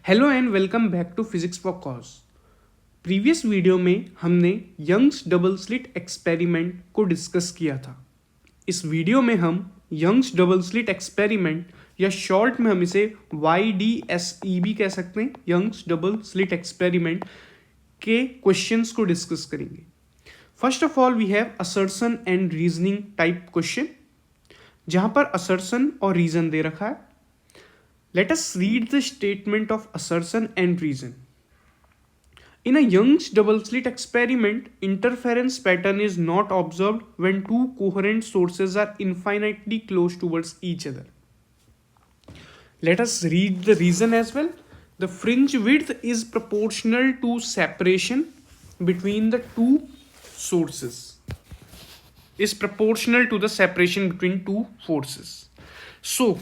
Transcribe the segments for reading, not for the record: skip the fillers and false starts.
Hello and welcome back to physics for cause. Previous video में हमने Young's double slit experiment को discuss किया था। इस वीडियो में हम यंग्स डबल स्लिट एक्सपेरिमेंट या शॉर्ट में हम इसे YDSE भी कह सकते हैं, यंग्स डबल स्लिट एक्सपेरिमेंट के क्वेश्चंस को डिस्कस करेंगे। First of all we have assertion and reasoning type question, जहां पर असर्शन और रीजन दे रखा है। Let us read the statement of assertion and reason. In a Young's double slit experiment, interference pattern is not observed when two coherent sources are infinitely close towards each other. Let us read the reason as well. The fringe width is proportional to separation between the two sources. Is proportional to the separation between two forces. So,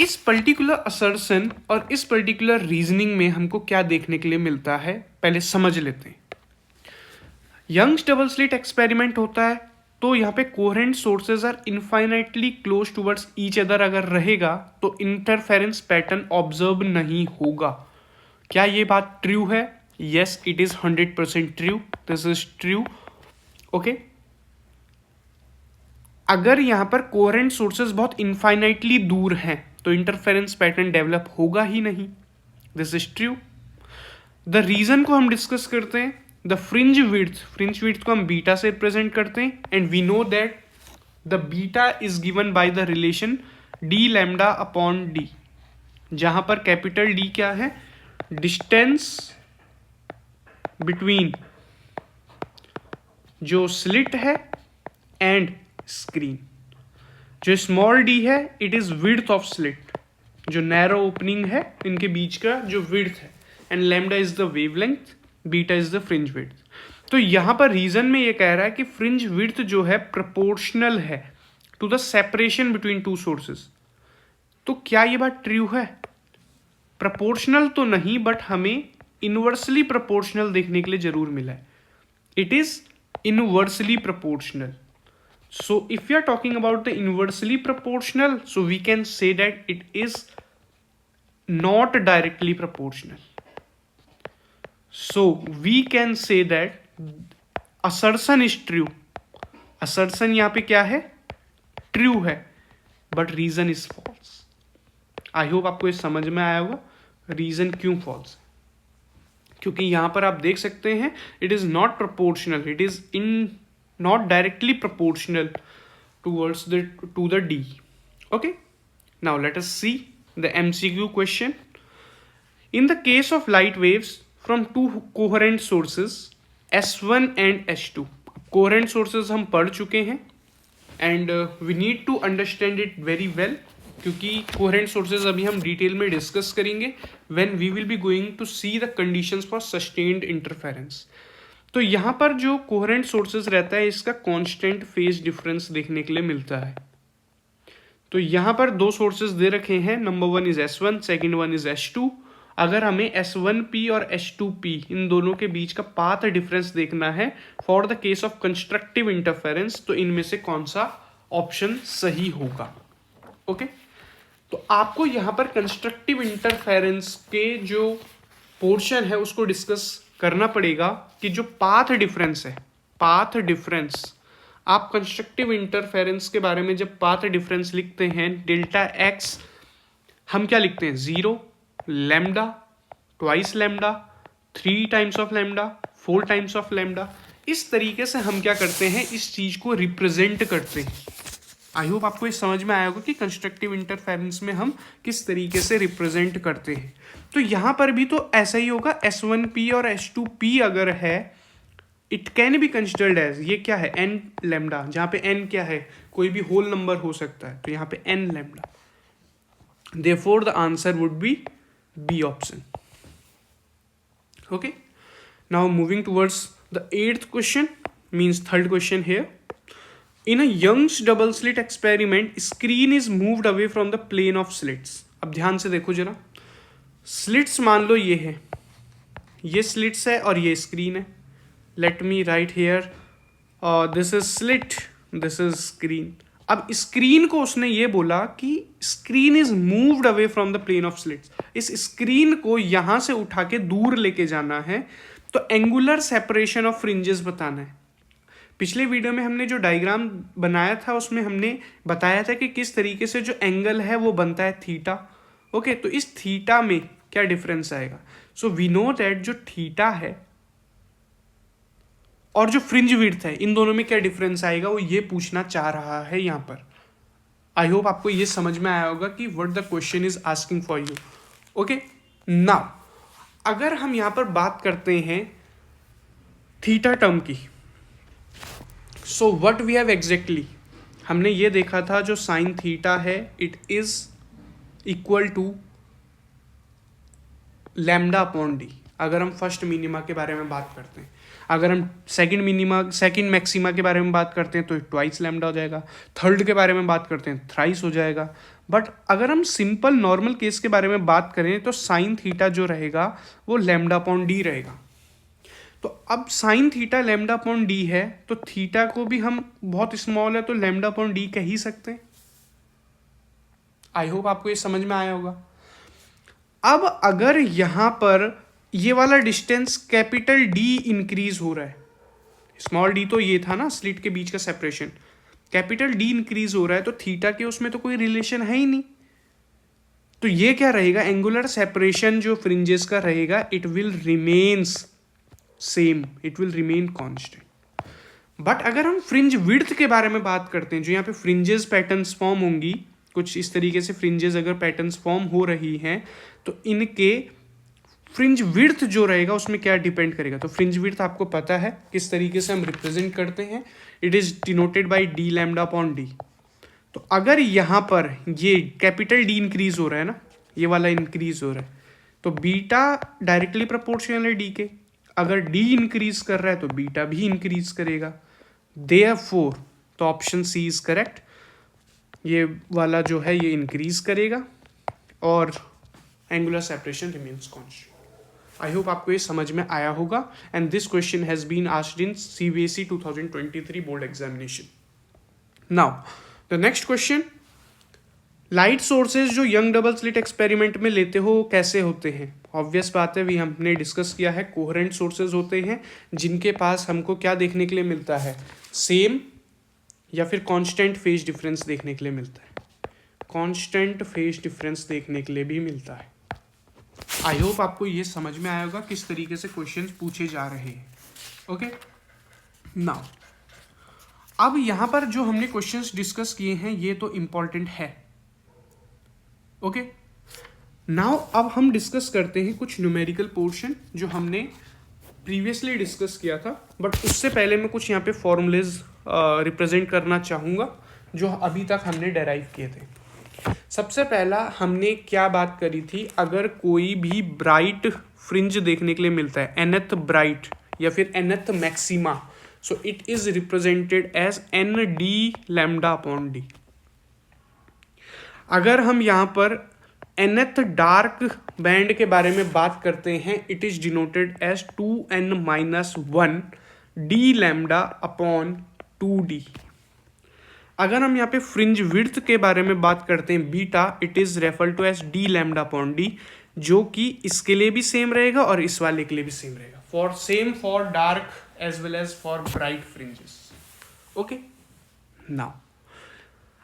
इस particular assertion और इस particular reasoning में हमको क्या देखने के लिए मिलता है, पहले समझ लेते हैं। यंग्स डबल स्लिट एक्सपेरिमेंट होता है तो यहाँ पे coherent sources are infinitely close towards each other अगर रहेगा तो इंटरफेरेंस पैटर्न ऑब्जर्व नहीं होगा। क्या ये बात ट्रू है? Yes, it is 100% true. This is true. Okay, अगर यहाँ पर कोहेरेंट सोर्सेज बहुत इनफाइनाइटली दूर हैं तो इंटरफेरेंस पैटर्न डेवलप होगा ही नहीं। This is true. The reason को हम डिस्कस करते हैं। द फ्रिंज विड्थ को हम बीटा से रिप्रेजेंट करते हैं and we know that the beta is given by the relation D lambda upon d, जहां पर कैपिटल डी क्या है? डिस्टेंस बिटवीन जो स्लिट है एंड स्क्रीन। जो स्मॉल डी है it is width of slit, जो नैरो ओपनिंग है इनके बीच का जो विड्थ है, and lambda is the wavelength, beta is the fringe width. तो यहां पर रीजन में ये कह रहा है कि फ्रिंज विड्थ जो है प्रोपोर्शनल है to the separation between two sources. तो क्या ये बात ट्रू है? प्रोपोर्शनल तो नहीं, बट हमें इनवर्सली प्रोपोर्शनल देखने के लिए जरूर मिला है। It is inversely proportional. So if we are talking about the inversely proportional, so we can say that it is not directly proportional. So we can say that assertion is true. Assertion यहाँ पे क्या है? True है, but reason is false. I hope आपको ये समझ में आया होगा reason क्यों false है। क्योंकि यहाँ पर आप देख सकते हैं it is not proportional, it is not directly proportional towards to the D. Okay, now let us see the MCQ question. In the case of light waves from two coherent sources S1 and S2, coherent sources हम पढ़ चुके हैं and we need to understand it very well, क्योंकि coherent sources अभी हम detail में discuss करेंगे when we will be going to see the conditions for sustained interference. तो यहाँ पर जो कोहेरेंट सोर्सेज रहता है इसका कांस्टेंट फेज डिफरेंस देखने के लिए मिलता है। तो यहाँ पर दो सोर्सेज दे रखे हैं, number one is S1, second one is S2। अगर हमें S1P और S2P इन दोनों के बीच का पाथ डिफरेंस देखना है for the case of constructive interference, तो इनमें से कौन सा ऑप्शन सही होगा? ओके, तो आपको यहाँ पर कंस्ट्रक्टिव इंटरफेरेंस के जो पोर्शन है उसको डिस्कस करना पड़ेगा कि जो पाथ डिफरेंस है, पाथ डिफरेंस, आप कंस्ट्रक्टिव इंटरफेरेंस के बारे में जब पाथ डिफरेंस लिखते हैं डेल्टा एक्स, हम क्या लिखते हैं? 0, lambda, twice lambda, 3 times of lambda, 4 times of lambda. इस तरीके से हम क्या करते हैं, इस चीज को रिप्रेजेंट करते हैं। आई होप आपको ये समझ में आया होगा कि कंस्ट्रक्टिव इंटरफेरेंस में हम किस तरीके से रिप्रेजेंट करते हैं। तो यहाँ पर भी तो ऐसा ही होगा। S1P और S2P अगर है, it can be considered as, ये क्या है? n लैम्डा, जहाँ पे n क्या है? कोई भी होल नंबर हो सकता है, तो यहाँ पे n lambda. Therefore the answer would be B option. Okay, now moving towards the 8th question, means third question here. In a Young's double slit experiment, screen is moved away from the plane of slits. अब ध्यान से देखो जरा, slits मान लो ये है, ये slits है और ये स्क्रीन है. Let me write here, this is slit, this is screen. अब स्क्रीन को उसने ये बोला कि screen is moved away from the plane of slits, इस स्क्रीन को यहां से उठा के दूर लेके जाना है, तो एंगुलर सेपरेशन ऑफ फ्रिंजेस बताना है। पिछले वीडियो में हमने जो डायग्राम बनाया था उसमें हमने बताया था कि किस तरीके से जो एंगल है वो बनता है थीटा। ओके, तो इस थीटा में क्या डिफरेंस आएगा? सो वी नो दैट जो थीटा है और जो फ्रिंज विड्थ है, इन दोनों में क्या डिफरेंस आएगा, वो ये पूछना चाह रहा है यहाँ पर। आई होप आपको ये समझ में आया होगा कि what the question is asking for you. Okay, now अगर हम यहाँ पर बात करते हैं थीटा टर्म की, so what we have exactly, हमने ये देखा था जो साइन थीटा है it is equal to lambda upon D. अगर हम फर्स्ट मिनिमा के बारे में बात करते हैं, अगर हम सेकंड मैक्सिमा के बारे में बात करते हैं तो ट्वाइस लैम्डा हो जाएगा, थर्ड के बारे में बात करते हैं थ्राइस हो जाएगा। बट अगर हम सिंपल नॉर्मल केस के बारे में बात करें तो साइन थीटा जो रहेगा वो लैम्डा अपॉन डी रहेगा। तो अब sine theta lambda upon D है, तो थीटा को भी हम बहुत स्मॉल है तो लैम्डा अपॉन डी कह ही सकते हैं। आई होप आपको ये समझ में आया होगा। अब अगर यहां पर ये वाला डिस्टेंस कैपिटल डी इंक्रीज हो रहा है, स्मॉल डी तो ये था ना स्लिट के बीच का सेपरेशन, कैपिटल डी इंक्रीज हो रहा है, तो थीटा के उसमें तो कोई रिलेशन है ही नहीं। तो ये क्या रहेगा, एंगुलर सेपरेशन जो फ्रिंजेस का रहेगा it will remains same, it will remain constant. But अगर हम फ्रिंज विड्थ के बारे में बात करते हैं, जो यहाँ पे फ्रिंजेस पैटर्न्स फॉर्म होंगी, कुछ इस तरीके से फ्रिंजेस अगर पैटर्न्स फॉर्म हो रही हैं, तो इनके फ्रिंज विड्थ जो रहेगा उसमें क्या डिपेंड करेगा। तो फ्रिंज विड्थ आपको पता है किस तरीके से हम रिप्रेजेंट करते हैं, it is denoted by D lambda upon d. तो अगर यहाँ पर ये कैपिटल डी इंक्रीज हो रहा है ना, ये वाला इंक्रीज हो रहा है, तो बीटा डायरेक्टली प्रोपोर्शनल है डी के। अगर डी इंक्रीज कर रहा है तो बीटा भी इंक्रीज करेगा। देयरफॉर तो ऑप्शन सी इज करेक्ट, ये वाला जो है ये इंक्रीज करेगा और angular separation remains constant. I hope आपको ये समझ में आया होगा। And this question has been asked in CBSE 2023 board examination. Now the next question, light sources जो यंग डबल स्लिट एक्सपेरिमेंट में लेते हो कैसे होते हैं? ऑब्वियस बात है, भी हमने डिस्कस किया है, कोहेरेंट सोर्सेज होते हैं जिनके पास हमको क्या देखने के लिए मिलता है, सेम या फिर कांस्टेंट फेज डिफरेंस देखने के लिए मिलता है, कांस्टेंट फेज डिफरेंस देखने के लिए भी मिलता है। आई होप आपको ये समझ में आया होगा किस तरीके से क्वेश्चंस पूछे जा रहे हैं। ओके, नाउ अब यहां पर जो हमने क्वेश्चंस डिस्कस किए हैं ये तो इंपॉर्टेंट है। ओके, नाउ अब हम डिस्कस करते हैं कुछ न्यूमेरिकल पोर्शन जो हमने प्रीवियसली डिस्कस किया था, बट उससे पहले मैं कुछ यहाँ पे फॉर्मूलेज रिप्रेजेंट करना चाहूँगा जो अभी तक हमने डेराइव किए थे। सबसे पहला हमने क्या बात करी थी, अगर कोई भी ब्राइट फ्रिंज देखने के लिए मिलता है, nth ब्राइट या फिर nth maxima, so it is represented as ND lambda upon D. अगर हम यहाँ पर nth डार्क बैंड के बारे में बात करते हैं, it is denoted as 2n-1 D lambda upon 2d। अगर हम यहाँ पे फ्रिंज विड्थ के बारे में बात करते हैं beta, it is refer to as D lambda upon d, जो कि इसके लिए भी सेम रहेगा और इस वाले के लिए भी सेम रहेगा, for same for dark as well as for bright fringes. Okay, now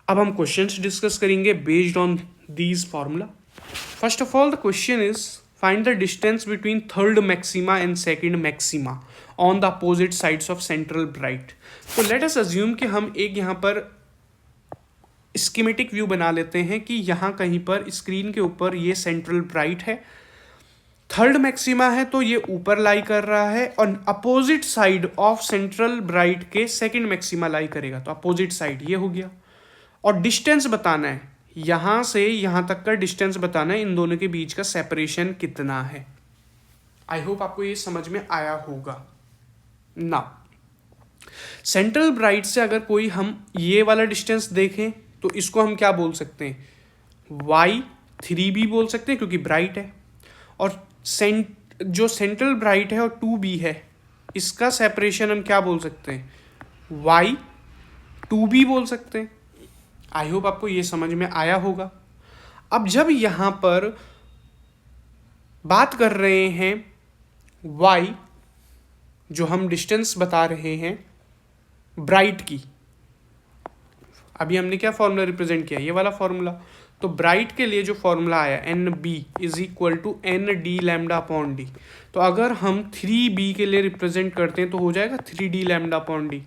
अब हम क्वेश्चंस डिस्कस करेंगे based on these formula. First of all the question is find the distance between third maxima and second maxima on the opposite sides of central bright. तो let us assume कि हम एक यहाँ पर schematic view बना लेते हैं कि यहाँ कहीं पर स्क्रीन के ऊपर ये सेंट्रल ब्राइट है, थर्ड मैक्सिमा है तो ये ऊपर लाई कर रहा है, और opposite side of central bright के सेकंड मैक्सिमा लाई करेगा, तो अपोजिट साइड ये हो गया। और डिस्टेंस बताना है, यहाँ से यहाँ तक का डिस्टेंस बताना है, इन दोनों के बीच का सेपरेशन कितना है। आई होप आपको ये समझ में आया होगा। ना सेंट्रल ब्राइट से अगर कोई हम ये वाला डिस्टेंस देखें तो इसको हम क्या बोल सकते हैं, y3 भी बोल सकते हैं क्योंकि ब्राइट है, और जो सेंट्रल ब्राइट है और 2b है, इसका सेपरेशन हम क्या बोल सकते हैं, y2b बोल सकते हैं। आई होप आपको ये समझ में आया होगा। अब जब यहाँ पर बात कर रहे हैं y, जो हम डिस्टेंस बता रहे हैं ब्राइट की, अभी हमने क्या फॉर्मूला रिप्रेजेंट किया, ये वाला फॉर्मूला। तो ब्राइट के लिए जो फॉर्मूला आया N B is equal to N D lambda upon d, तो अगर हम 3b के लिए रिप्रेजेंट करते हैं तो हो जाएगा 3d लैम्डा अपॉन डी,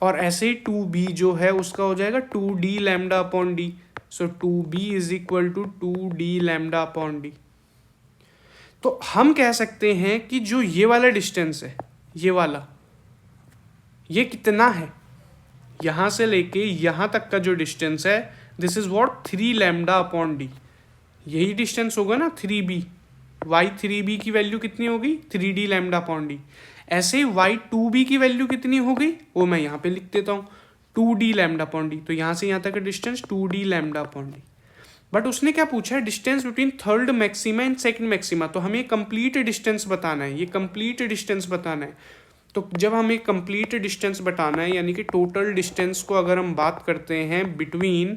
और ऐसे ही 2b जो है उसका हो जाएगा 2d lambda upon d. So 2b is equal to 2d lambda upon d. तो हम कह सकते हैं कि जो ये वाला डिस्टेंस है, ये वाला, ये कितना है, यहाँ से लेके यहाँ तक का जो डिस्टेंस है, this is what 3 lambda upon D. यही डिस्टेंस होगा ना 3b। y 3b की वैल्यू कितनी होगी 3d लैम्डा अपॉन डी। ऐसे ही y 2b की वैल्यू कितनी होगी, वो मैं यहाँ पे लिख देता हूँ 2d लैम्डा अपॉन डी। तो यहाँ से यहाँ तक का distance 2d lambda upon D. But उसने क्या पूछा है, distance between third maxima and second maxima. तो हमें कंप्लीट डिस्टेंस बताना है, ये कंप्लीट डिस्टेंस बताना है। तो जब हमें कंप्लीट डिस्टेंस बताना है, यानी कि टोटल डिस्टेंस को अगर हम बात करते हैं बिटवीन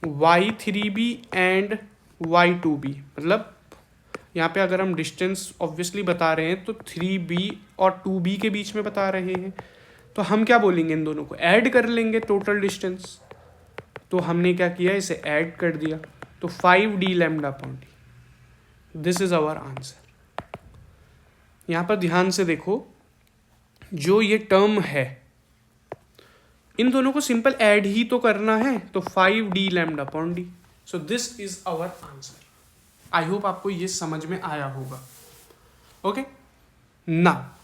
y3b एंड y2b, मतलब यहाँ पे अगर हम डिस्टेंस ऑब्वियसली बता रहे हैं तो 3b और 2b के बीच में बता रहे हैं, तो हम क्या बोलेंगे, इन दोनों को ऐड कर लेंगे टोटल डिस्टेंस। तो हमने क्या किया, इसे ऐड कर दिया, तो 5d lambda upon d, this is our answer. यहाँ पर ध्यान से देखो, जो ये टर्म है इन दोनों को सिंपल ऐड ही तो करना है, तो 5d lambda upon d. So this is our answer. I hope आपको ये समझ में आया होगा। ओके ना,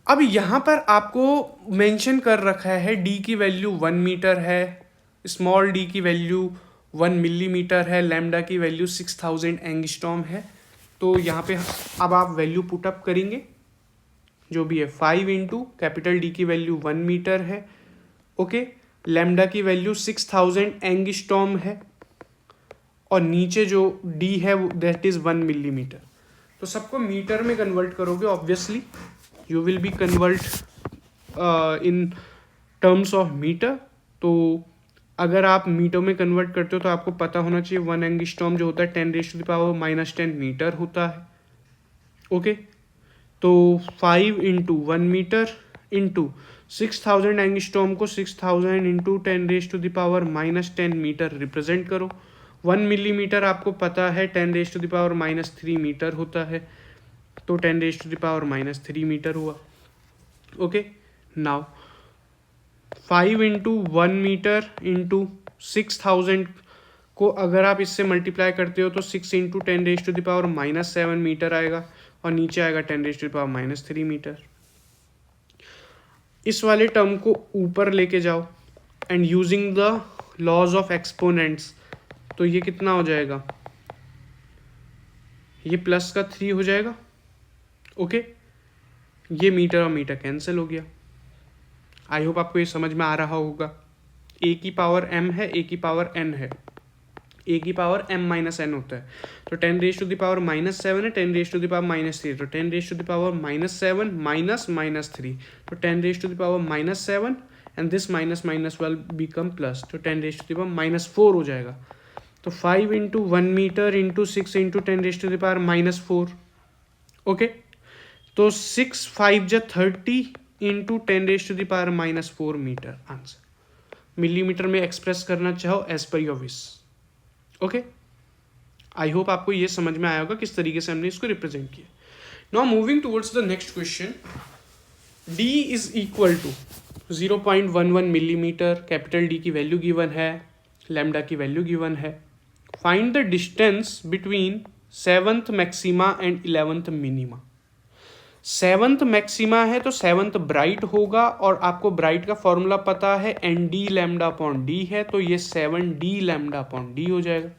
अब यहां पर आपको मेंशन कर रखा है d की वैल्यू 1 मीटर है, स्मॉल d की वैल्यू 1 मिलीमीटर है, लैम्डा की वैल्यू 6000 एंगस्ट्रॉम है। तो यहाँ पे अब आप वैल्यू पुटअप करेंगे, जो भी है 5 इंटू कैपिटल डी की वैल्यू 1 मीटर है, ओके, लैम्डा की वैल्यू 6000 एंगस्ट्रॉम है, और नीचे जो डी है वो दैट इज 1 मिलीमीटर। तो सबको मीटर में कन्वर्ट करोगे, obviously you will be convert in terms of metre. तो अगर आप मीटर में कन्वर्ट करते हो तो आपको पता होना चाहिए 1 एंगस्ट्रॉम जो होता है 10⁻⁻10 मीटर होता है। ओके, तो 5 इंटू 1 मीटर इंटू 6000 एंगस्ट्रॉम को 6000 इंटू 10⁻⁻10 मीटर रिप्रेजेंट करो। 1 मिलीमीटर आपको पता है 10⁻⁻3 मीटर होता है, तो 10⁻⁻3 मीटर हुआ। Okay, now 5 into 1 metre into 6000 को अगर आप इससे मल्टीप्लाई करते हो तो 6 इंटू 10⁻⁻7 मीटर आएगा, और नीचे आएगा 10⁻⁻3 मीटर। इस वाले टर्म को ऊपर लेके जाओ and using the laws of exponents, तो ये कितना हो जाएगा, ये प्लस का 3 हो जाएगा। ओके, ये मीटर और मीटर कैंसिल हो गया। आई होप आपको ये समझ में आ रहा होगा। ए की पावर m है, ए की पावर n है, ए की पावर m माइनस n होता है, तो 10⁻⁻7 है, 10⁻⁻3, तो 10⁻⁻7 माइनस 3, तो 10⁻⁻7 and this minus minus will become plus, तो 10⁻⁻4 हो जाएगा। तो 5 into 1 metre into 6 into 10⁻⁻4। Okay, तो 6 5 जा 30 इंटू 10⁻⁻4 मीटर आंसर। मिलीमीटर में एक्सप्रेस करना चाहो as per your wish. Okay, I hope आपको ये समझ में आया होगा किस तरीके से हमने इसको रिप्रेजेंट किया। Now moving towards the next question, d is equal to 0.11 millimetre, capital D की वैल्यू गिवन है, लैम्डा की वैल्यू गिवन है। Find the distance between 7th maxima and 11th minima. 7th maxima है तो 7th ब्राइट होगा, और आपको bright का फॉर्मूला पता है ND लैम्डा अपॉन डी है, तो ये 7D लैम्डा अपॉन डी हो जाएगा।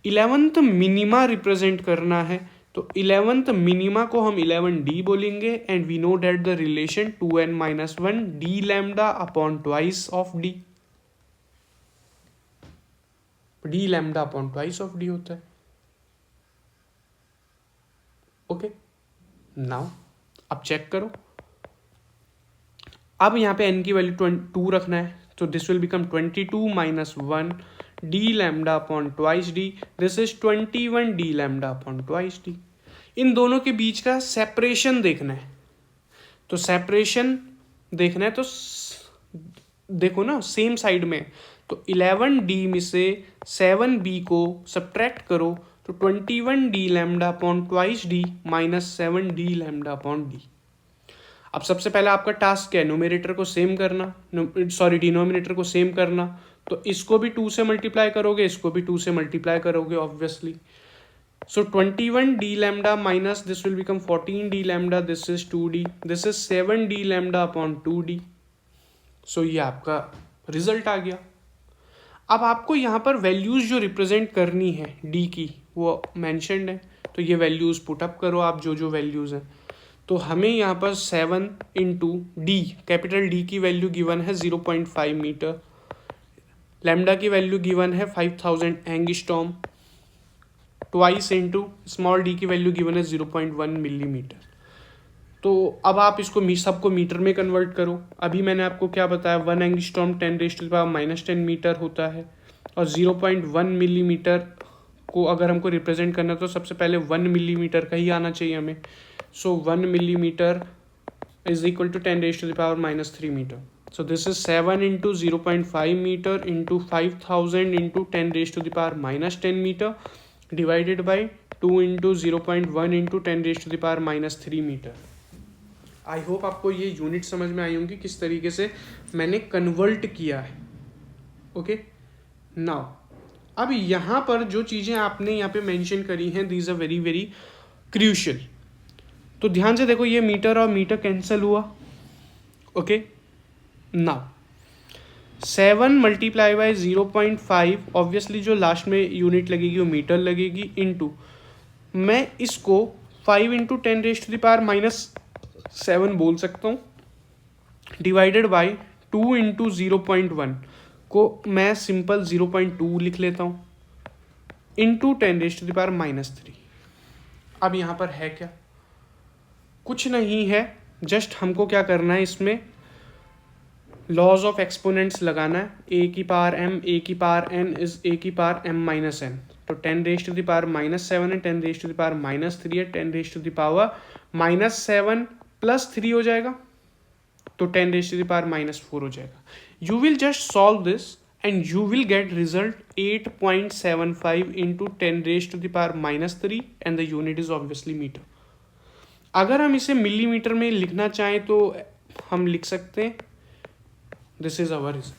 11th मिनिमा रिप्रेजेंट करना है, तो 11th मिनिमा को हम 11D बोलेंगे, and we know that the relation 2n-1 d lambda upon twice of d, d lambda upon twice of d होता है। ओके, नाउ अब चेक करो, अब यहाँ पे n की वैल्यू 2 रखना है, So this will become 22 minus 1 d lambda upon twice d. This is 21 d lambda upon twice d. इन दोनों के बीच का सेपरेशन देखना है, तो सेपरेशन देखना है तो देखो ना सेम साइड में, तो 11d में से 7b को सब्ट्रैक्ट करो तो 21d lambda upon twice d minus 7d lambda upon d. अब सबसे पहले आपका टास्क क्या है, न्यूमरेटर को सेम करना, डिनोमिनेटर को सेम करना. तो इसको भी 2 से मल्टीप्लाई करोगे, इसको भी 2 से मल्टीप्लाई करोगे obviously. So 21d lambda minus this will become 14d lambda. This is 2d. This is 7d lambda upon 2d. So ये आपका रिजल्ट आ गया. अब आपको यहाँ पर वैल्यूज जो रिप्रेजेंट करनी है d की वो मैंशनड है, तो ये वैल्यूज पुटअप करो आप जो वैल्यूज हैं. तो हमें यहाँ पर 7 इंटू डी, कैपिटल D की वैल्यू गिवन है 0.5 मीटर, लैम्डा की वैल्यू गिवन है 5000 angstrom, twice into small D की वैल्यू गिवन है 0.1 मिलीमीटर. तो अब आप इसको सबको मीटर में कन्वर्ट करो. अभी मैंने आपको क्या बताया, 1 एंगस्ट्रॉम 10⁻⁻⁻10 मीटर होता है, और 0.1 मिलीमीटर को अगर हमको रिप्रेजेंट करना तो सबसे पहले 1 मिलीमीटर का ही आना चाहिए हमें. So 1 millimetre is equal to 10⁻³ metre. So this is 7 into 0.5 meter into 5000 into 10⁻⁻10 meter divided by 2 into 0.1 into 10⁻³ metre. I hope आपको ये यूनिट समझ में आई होंगी किस तरीके से मैंने कन्वर्ट किया है. ओके नाउ अब यहाँ पर जो चीज़ें आपने यहाँ पे मेंशन करी हैं, these are very very crucial. तो ध्यान से देखो, ये मीटर और मीटर कैंसिल हुआ. Okay now 7 multiply by 0.5, obviously जो लास्ट में यूनिट लगेगी वो मीटर लगेगी, इनटू मैं इसको 5 इंटू 10⁻⁻7 बोल सकता हूँ, डिवाइडेड बाई 2 इंटू 0.1 को मैं सिंपल 0.2 लिख लेता हूँ, इंटू 10⁻⁻3. अब यहाँ पर है क्या, कुछ नहीं है, जस्ट हमको क्या करना है, इसमें लॉज ऑफ एक्सपोनेंट्स लगाना है. a की पावर m, a की पावर n इज a की पावर m माइनस n. तो 10⁻⁻7 है, 10⁻⁻3 है, 10⁻⁻7 प्लस 3 हो जाएगा, तो 10⁻⁻4 हो जाएगा. You will just solve this and you will get result 8.75 into 10⁻⁻3 and the unit is obviously metre. अगर हम इसे मिलीमीटर में लिखना चाहें तो हम लिख सकते हैं. This is our result.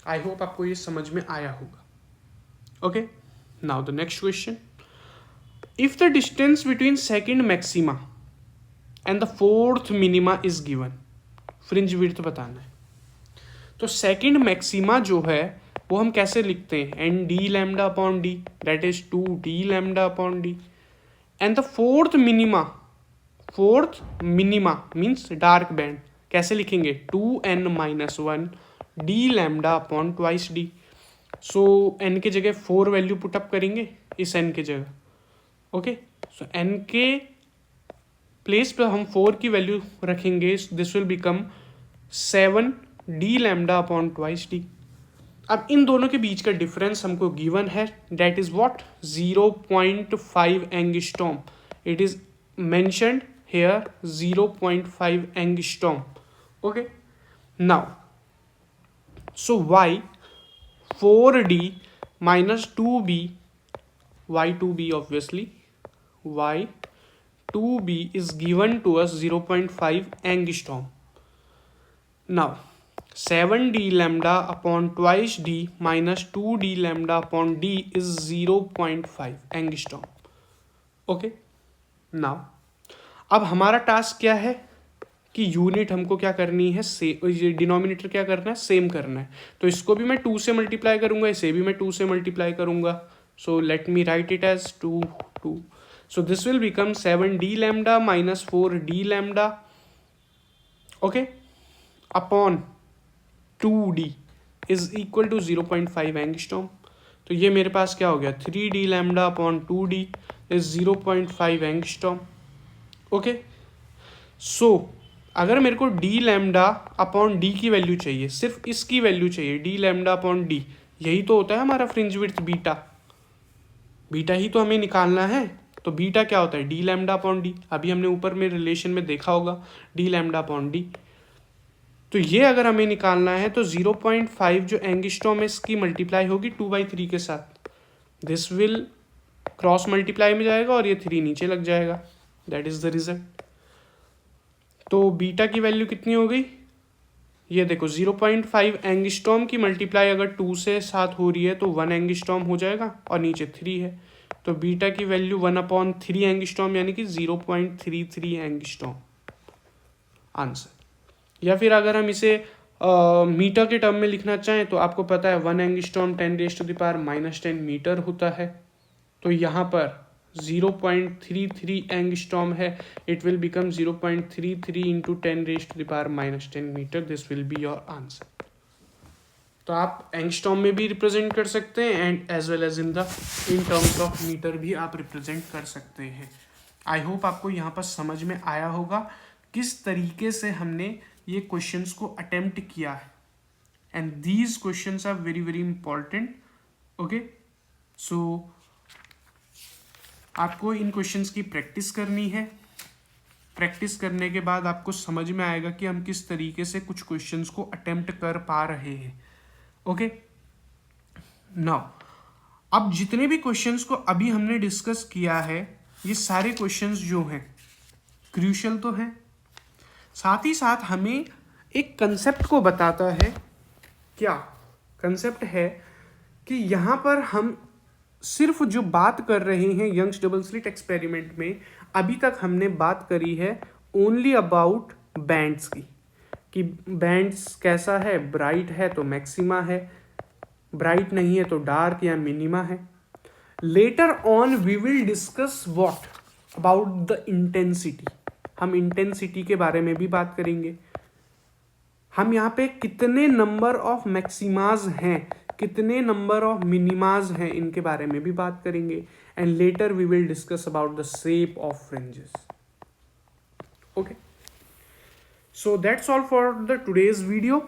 I hope आपको ये समझ में आया होगा. Okay now the next question. If the distance between second maxima and the fourth minima is given, fringe width बताना है. तो सेकंड मैक्सिमा जो है वो हम कैसे लिखते हैं, n D lambda upon d, that is 2d lambda upon d. And the fourth minima means dark band, कैसे लिखेंगे, 2n-1 d lambda upon twice d. So n के जगह 4 वैल्यू पुटअप करेंगे इस n के जगह. ओके सो n के place पे हम 4 की वैल्यू रखेंगे, this will become 7d lambda upon twice d. अब इन दोनों के बीच का डिफरेंस हमको गिवन है, that is what, 0.5 angstrom. It is mentioned here 0.5 angstrom. Okay now so y 4d minus 2b, y2b obviously, y2b is given to us 0.5 angstrom. Now 7d lambda upon twice d minus 2d lambda upon d is 0.5 angstrom. Okay now अब हमारा task क्या है कि unit हमको क्या करनी है, denominator क्या करना है, सेम करना है. तो इसको भी मैं 2 से मल्टीप्लाई करूंगा, इसे भी मैं 2 से मल्टीप्लाई करूंगा. So let me write it as 2. So this will become 7d lambda minus 4d lambda, okay, upon 2d is equal to 0.5 angstrom. तो ये मेरे पास क्या हो गया, 3d lambda upon 2d is 0.5 angstrom. Okay so अगर मेरे को डी लैम्डा अपॉन डी की वैल्यू चाहिए, सिर्फ इसकी वैल्यू चाहिए, डी लैम्डा अपॉन डी, यही तो होता है हमारा फ्रिंज विड्थ बीटा, बीटा ही तो हमें निकालना है। तो बीटा क्या होता है, डी लैम्डा अपॉन डी, अभी हमने ऊपर में रिलेशन में देखा होगा, डी लैम्डा अपॉन डी। तो ये अगर हमें निकालना है तो 0.5 जो एंगस्ट्रॉम है इसकी मल्टीप्लाई होगी 2/3 के साथ, दिस विल क्रॉस मल्टीप्लाई में जाएगा और ये 3 नीचे लग जाएगा, दैट इज द रिजल्ट। तो बीटा की वैल्यू कितनी हो गई, ये देखो 0.5 एंगस्ट्रॉम की मल्टीप्लाई अगर 2 से साथ हो रही है तो 1 एंगस्ट्रॉम हो जाएगा और नीचे 3 है, तो बीटा की वैल्यू 1/3 एंगस्ट्रॉम यानी कि 0.33 एंगस्ट्रॉम आंसर। या फिर अगर हम इसे मीटर के टर्म में लिखना चाहें तो आपको पता है 1 एंगस्ट्रॉम 10⁻⁻10 मीटर होता है, तो यहाँ पर 0.33 एंगस्ट्रॉम है, it will become 0.33 into 10⁻⁻10 metre, this will be your answer. तो आप एंगस्ट्रॉम में भी रिप्रेजेंट कर सकते हैं and as well as in terms of metre भी आप रिप्रेजेंट कर सकते हैं। आई होप आपको यहाँ पर समझ में आया होगा किस तरीके से हमने ये क्वेश्चंस को अटेम्प्ट किया है, and these questions are very very important. Okay, so आपको इन क्वेश्चंस की प्रैक्टिस करनी है, प्रैक्टिस करने के बाद आपको समझ में आएगा कि हम किस तरीके से कुछ क्वेश्चंस को अटेम्प्ट कर पा रहे हैं। ओके, नाउ अब जितने भी क्वेश्चंस को अभी हमने डिस्कस किया है, ये सारे क्वेश्चंस जो हैं क्रूशियल तो हैं, साथ ही साथ हमें एक कंसेप्ट को बताता है। क्या कंसेप्ट है कि यहाँ पर हम सिर्फ जो बात कर रहे हैं यंग्स डबल स्लिट एक्सपेरिमेंट में, अभी तक हमने बात करी है ओनली अबाउट बैंड्स की, कि बैंड्स कैसा है, ब्राइट है तो मैक्सिमा है, ब्राइट नहीं है तो डार्क या मिनिमा है। Later on we will discuss what about the intensity, हम इंटेंसिटी के बारे में भी बात करेंगे। हम यहाँ पे कितने नंबर ऑफ मैक्सिमाज हैं, कितने नंबर ऑफ मिनिमाज हैं, इनके बारे में भी बात करेंगे। And later we will discuss about the shape of fringes. Okay, so that's all for the today's video.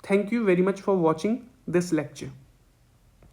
Thank you very much for watching this lecture.